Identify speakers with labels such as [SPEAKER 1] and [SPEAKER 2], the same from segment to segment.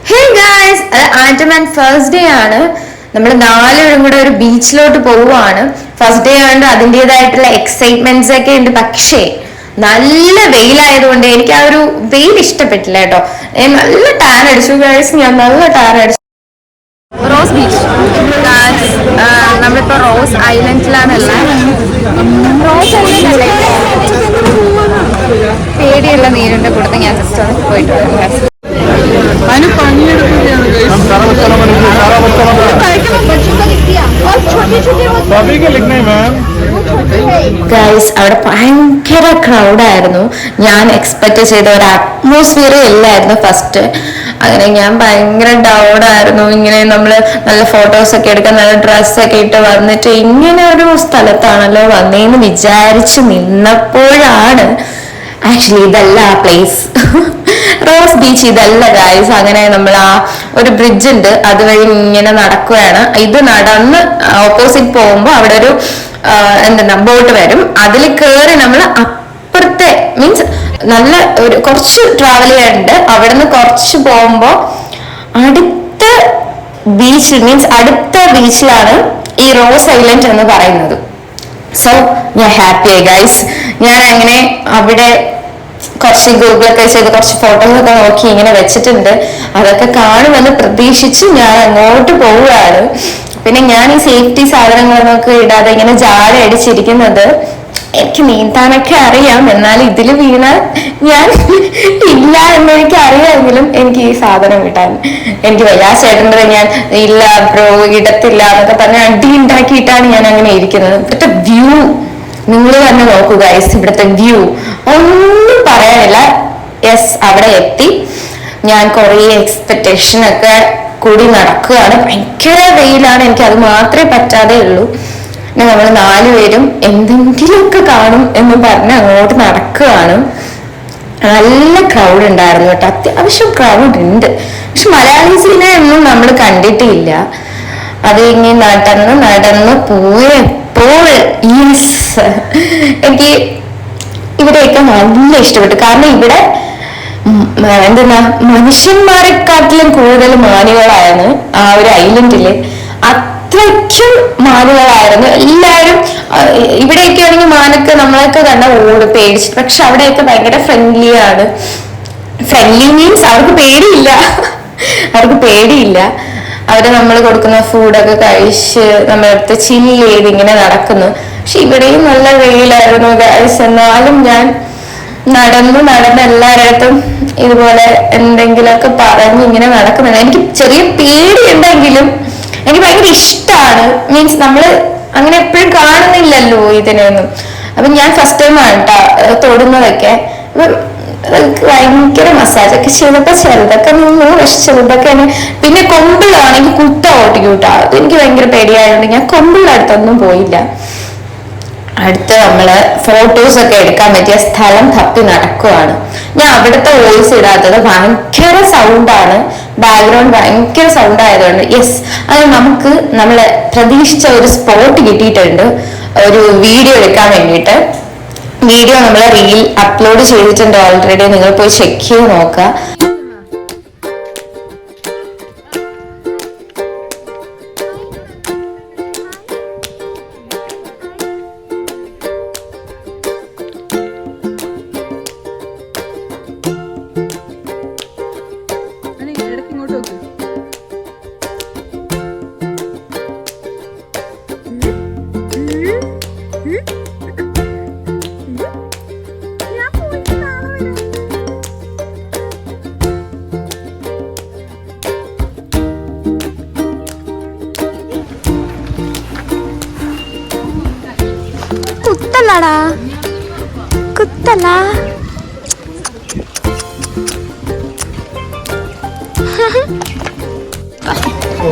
[SPEAKER 1] Hey guys, അത് Andaman first day ആണ്. നമ്മൾ 4 പേരും കൂടെ ഒരു ബീച്ചിലോട്ട് പോവുകയാണ്. ഫസ്റ്റ് ഡേ ആയതുകൊണ്ട് അതിൻ്റെതായിട്ടുള്ള എക്സൈറ്റ്മെന്റ്സ് ഒക്കെ ഉണ്ട്. പക്ഷേ നല്ല വെയിലായതുകൊണ്ട് എനിക്ക് ആ ഒരു വെയിൽ ഇഷ്ടപ്പെട്ടില്ല കേട്ടോ. നല്ല ടാൻ അടിച്ചു ഗായ്സ്, ഞാൻ നല്ല ടാൻ അടിച്ചു. റോസ് ബീച്ച് ഗായ്സ്, നമ്മളിപ്പോ റോസ് ഐലൻഡിലാണുള്ളത്. റോസ് ഐലൻഡ് പേടിയുള്ള നീരിന്റെ കൂടെ ഞാൻ ജസ്റ്റ് ഒന്ന് പോയിട്ട് വരും. ഗൈസ്, അവിടെ ഭയങ്കര ക്രൗഡായിരുന്നു. ഞാൻ എക്സ്പെക്ട് ചെയ്ത ഒരു അറ്റ്മോസ്ഫിയർ ഇല്ലായിരുന്നു ഫസ്റ്റ്. അങ്ങനെ ഞാൻ ഭയങ്കര ഡൗണായിരുന്നു. ഇങ്ങനെ നമ്മള് നല്ല ഫോട്ടോസ് ഒക്കെ എടുക്കാൻ നല്ല ഡ്രസ്സൊക്കെ ഇട്ട് വന്നിട്ട് ഇങ്ങനെ ഒരു സ്ഥലത്താണല്ലോ വന്നേന്ന് വിചാരിച്ച് നിന്നപ്പോഴാണ് ആക്ച്വലി ഇതല്ല ആ പ്ലേസ്. റോസ് ബീച്ച് ഇതല്ല ഗായ്സ്. അങ്ങനെ നമ്മൾ ആ ഒരു ബ്രിഡ്ജ് ഉണ്ട്, അതുവഴി ഇങ്ങനെ നടക്കുകയാണ്. ഇത് നടന്ന് ഓപ്പോസിറ്റ് പോകുമ്പോൾ അവിടെ ഒരു എന്താ ബോട്ട് വരും. അതിൽ കയറി നമ്മൾ അപ്പുറത്തെ മീൻസ് നല്ല ഒരു കുറച്ച് ട്രാവൽ ചെയ്യാനുണ്ട്. അവിടെ നിന്ന് കുറച്ച് പോകുമ്പോൾ അടുത്ത ബീച്ച് മീൻസ് അടുത്ത ബീച്ചിലാണ് ഈ റോസ് ഐലൻഡ് എന്ന് പറയുന്നത്. സോ ഞാൻ ഹാപ്പിയായി ഗൈസ്. ഞാൻ അങ്ങനെ അവിടെ കുറച്ച് ഗൂഗിളൊക്കെ ചെയ്ത് കുറച്ച് ഫോട്ടോസൊക്കെ നോക്കി ഇങ്ങനെ വെച്ചിട്ടുണ്ട്. അതൊക്കെ കാണുമെന്ന് പ്രതീക്ഷിച്ച് ഞാൻ അങ്ങോട്ട് പോവുകയാണ്. പിന്നെ ഞാൻ ഈ സേഫ്റ്റി സാധനങ്ങളൊക്കെ ഇടാതെ ഇങ്ങനെ ജാട അടിച്ചിരിക്കുന്നത്. എനിക്ക് നീന്താനൊക്കെ അറിയാം, എന്നാൽ ഇതിൽ വീണാൽ ഞാൻ ഇല്ല എന്ന് എനിക്ക് അറിയാമെങ്കിലും എനിക്ക് ഈ സാധനം ഇടാൻ എനിക്ക് വയ്യ. ചേട്ടൻ്റെ ഞാൻ ഇല്ല ബ്രോ ഇടത്തില്ല എന്നൊക്കെ പറഞ്ഞ് അടി ഉണ്ടാക്കിയിട്ടാണ് ഞാൻ അങ്ങനെ ഇരിക്കുന്നത്. ഇവിടുത്തെ വ്യൂ നിങ്ങൾ തന്നെ നോക്കൂ ഗൈസ്, ഇവിടുത്തെ വ്യൂ ഒന്നും പറയാനില്ല. യെസ്, അവിടെ എത്തി. ഞാൻ കുറേ എക്സ്പെക്ടേഷൻ ഒക്കെ കൂടി നടക്കുകയാണ്. ഭയങ്കര വെയിലാണ്, എനിക്ക് അത് മാത്രമേ പറ്റാതെ ഉള്ളൂ. നമ്മൾ 4 പേരും എന്തെങ്കിലുമൊക്കെ കാണും എന്ന് പറഞ്ഞ് അങ്ങോട്ട് നടക്കുകയാണ്. നല്ല ക്രൗഡ് ഉണ്ടായിരുന്നു കേട്ടോ, അത്യാവശ്യം ക്രൗഡ് ഉണ്ട്. പക്ഷെ മലയാളീസിനെ ഒന്നും നമ്മൾ കണ്ടിട്ടില്ല. അത് ഇങ്ങനെ നടന്ന് പോയപ്പോൾ എനിക്ക് ഇവിടെയൊക്കെ നല്ല ഇഷ്ടപ്പെട്ടു. കാരണം ഇവിടെ എന്തെന്നാ മനുഷ്യന്മാരെക്കാട്ടിലും കൂടുതൽ മാനുകളായിരുന്നു ആ ഒരു ഐലൻഡില്. അത്രയ്ക്കും മാനുകളായിരുന്നു എല്ലാവരും. ഇവിടെയൊക്കെ ആണെങ്കിൽ മാനൊക്കെ നമ്മളൊക്കെ കണ്ട ഓട് പേടിച്ചിട്ട്, പക്ഷെ അവിടെയൊക്കെ ഭയങ്കര ഫ്രണ്ട്ലി ആണ്. ഫ്രണ്ട്ലി മീൻസ് അവർക്ക് പേടിയില്ല. അവര് നമ്മൾ കൊടുക്കുന്ന ഫുഡൊക്കെ കഴിച്ച് നമ്മളടുത്ത് ചില്ല് ചെയ്ത് ഇങ്ങനെ നടക്കുന്നു. പക്ഷെ ഇവിടെയും നല്ല വെയിലായിരുന്നു ഗൈസ്. എന്നാലും ഞാൻ നടന്ന് എല്ലാവരുടെ ഇതുപോലെ എന്തെങ്കിലുമൊക്കെ പറഞ്ഞ് ഇങ്ങനെ നടക്കുന്നുണ്ട്. എനിക്ക് ചെറിയ പേടിയുണ്ടെങ്കിലും എനിക്ക് ഭയങ്കര ഇഷ്ടമാണ്. മീൻസ് നമ്മള് അങ്ങനെ എപ്പോഴും കാണുന്നില്ലല്ലോ ഇതിനൊന്നും. അപ്പൊ ഞാൻ ഫസ്റ്റ് ടൈമാണ് കേട്ടോ തൊടുന്നതൊക്കെ. ഭയങ്കര മസാജൊക്കെ ചെയ്തപ്പോ ചിലതൊക്കെ നിന്നു, പക്ഷെ ചിലതൊക്കെ പിന്നെ കൊമ്പിളാണെങ്കിൽ കുട്ട ഓട്ടിക്കൂട്ടാ. എനിക്ക് ഭയങ്കര പേടിയായതുകൊണ്ട് ഞാൻ കൊമ്പിളുടെ അടുത്തൊന്നും പോയില്ല. അടുത്ത് നമ്മള് ഫോട്ടോസ് ഒക്കെ എടുക്കാൻ പറ്റിയ സ്ഥലം തപ്പി നടക്കുവാണ്. ഞാൻ അവിടുത്തെ വോയിസ് ഇടാത്തത് ഭയങ്കര സൗണ്ടാണ്, ബാക്ക്ഗ്രൗണ്ട് ഭയങ്കര സൗണ്ട് ആയതുകൊണ്ട്. യെസ്, അത് നമുക്ക് നമ്മള് പ്രതീക്ഷിച്ച ഒരു സ്പോട്ട് കിട്ടിയിട്ടുണ്ട് ഒരു വീഡിയോ എടുക്കാൻ വേണ്ടിയിട്ട്. വീഡിയോ നമ്മൾ റീൽ അപ്ലോഡ് ചെയ്തിട്ടുണ്ട് ഓൾറെഡി, നിങ്ങൾ പോയി ചെക്ക് ചെയ്ത് നോക്കുക.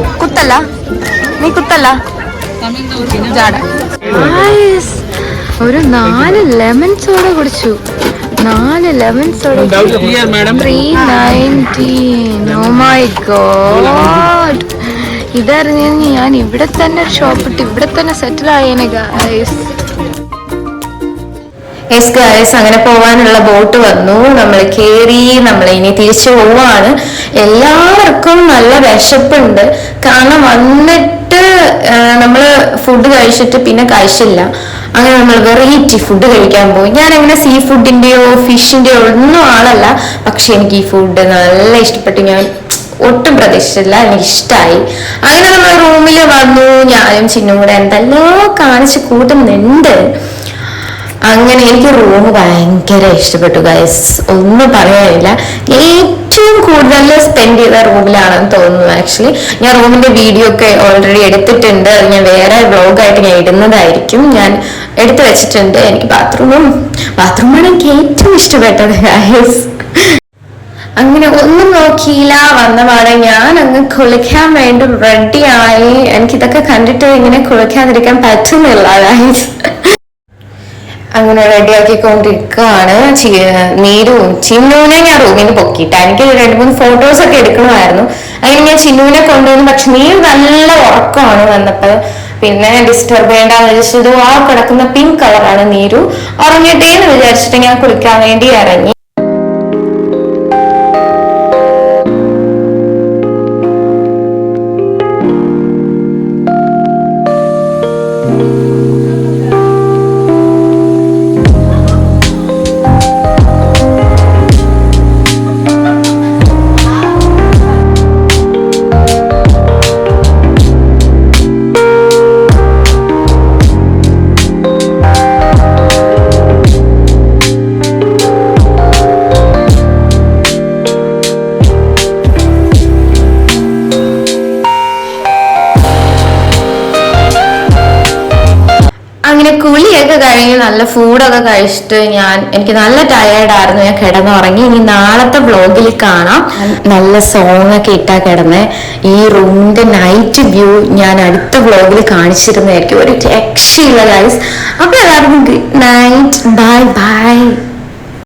[SPEAKER 1] കുത്തല്ല നീ കുത്തല്ല. ഒരു 4 ലെമൺ സോഡ കുടിച്ചു. 4 lemon soda 319. Oh my god, ഇതറിഞ്ഞെങ്കിൽ ഞാൻ ഇവിടെ തന്നെ ഒരു ഷോപ്പ് ഇട്ട് ഇവിടെ തന്നെ സെറ്റിൽ ആയേനെ ഗൈസ്. യെസ് ഗൈസ്, അങ്ങനെ പോവാനുള്ള ബോട്ട് വന്നു, നമ്മൾ കേറി, നമ്മൾ ഇനി തിരിച്ചു പോവാണ്. എല്ലാവർക്കും നല്ല വിശപ്പുണ്ട്, കാരണം വന്നിട്ട് നമ്മള് ഫുഡ് കഴിച്ചിട്ട് പിന്നെ കഴിച്ചില്ല. അങ്ങനെ നമ്മൾ വെറൈറ്റി ഫുഡ് കഴിക്കാൻ പോയി. ഞാൻ അങ്ങനെ സീ ഫുഡിന്റെയോ ഫിഷിന്റെയോ ഒന്നും ആളല്ല, പക്ഷെ എനിക്ക് ഈ ഫുഡ് നല്ല ഇഷ്ടപ്പെട്ടു. ഞാൻ ഒട്ടും പ്രതീക്ഷിച്ചില്ല, എനിക്ക് ഇഷ്ടമായി. അങ്ങനെ നമ്മൾ റൂമിൽ വന്നു, ഞാനും ചിന്നും കൂടെ എന്തെല്ലോ കാണിച്ച് കൂട്ടുന്നുണ്ട്. അങ്ങനെ എനിക്ക് റൂം ഭയങ്കര ഇഷ്ടപ്പെട്ടു ഗൈസ്, ഒന്നും പറയാനില്ല. ഏറ്റവും കൂടുതൽ സ്പെൻഡ് ചെയ്ത റൂമിലാണെന്ന് തോന്നുന്നു. ആക്ച്വലി ഞാൻ റൂമിന്റെ വീഡിയോ ഒക്കെ ഓൾറെഡി എടുത്തിട്ടുണ്ട്, അത് ഞാൻ വേറെ വ്ലോഗായിട്ട് ഞാൻ ഇടുന്നതായിരിക്കും. ഞാൻ എടുത്തു വെച്ചിട്ടുണ്ട്. എനിക്ക് ബാത്റൂമാണ് എനിക്ക് ഏറ്റവും ഇഷ്ടപ്പെട്ടത് ഗൈസ്. അങ്ങനെ ഒന്നും നോക്കിയില്ല, വന്ന പാടെ ഞാൻ അങ്ങ് കുളിക്കാൻ വേണ്ടി റെഡിയായി. എനിക്കിതൊക്കെ കണ്ടിട്ട് ഇങ്ങനെ കുളിക്കാതിരിക്കാൻ പറ്റുന്നില്ല ഗൈസ്. അങ്ങനെ റെഡിയാക്കിക്കൊണ്ടിരിക്കുകയാണ്. നീരും ചിന്നുവിനെ ഞാൻ റൂമിൽ നിന്ന് പൊക്കിയിട്ട് എനിക്ക് 2-3 ഫോട്ടോസ് ഒക്കെ എടുക്കണമായിരുന്നു. അങ്ങനെ ഞാൻ ചിന്നുവിനെ കൊണ്ടുവന്നു. പക്ഷെ നീര് നല്ല ഉറക്കമാണ് വന്നപ്പോൾ, പിന്നെ ഡിസ്റ്റർബ് ചെയ്യേണ്ടെന്ന് വിചാരിച്ചത് ആ കിടക്കുന്ന പിങ്ക് കളറാണ് നീരു. ഉറങ്ങിയിട്ടേന്ന് വിചാരിച്ചിട്ട് ഞാൻ കുളിക്കാൻ വേണ്ടി ഇറങ്ങി. അങ്ങനെ കുളിയൊക്കെ കഴിഞ്ഞ് നല്ല ഫുഡൊക്കെ കഴിച്ചിട്ട് എനിക്ക് നല്ല ടയേർഡായിരുന്നു. ഞാൻ കിടന്നുറങ്ങി. ഇനി നാളത്തെ വ്ലോഗിൽ കാണാം. നല്ല സോങ് ഒക്കെ ഇട്ടാ കിടന്ന്. ഈ റൂമിന്റെ നൈറ്റ് വ്യൂ ഞാൻ അടുത്ത വ്ലോഗിൽ കാണിച്ചിരുന്നതായിരിക്കും. ഒരു രക്ഷയില്ല ഗൈസ്. അപ്പൊ എല്ലാവർക്കും ഗുഡ് നൈറ്റ്, ബൈ ബൈ.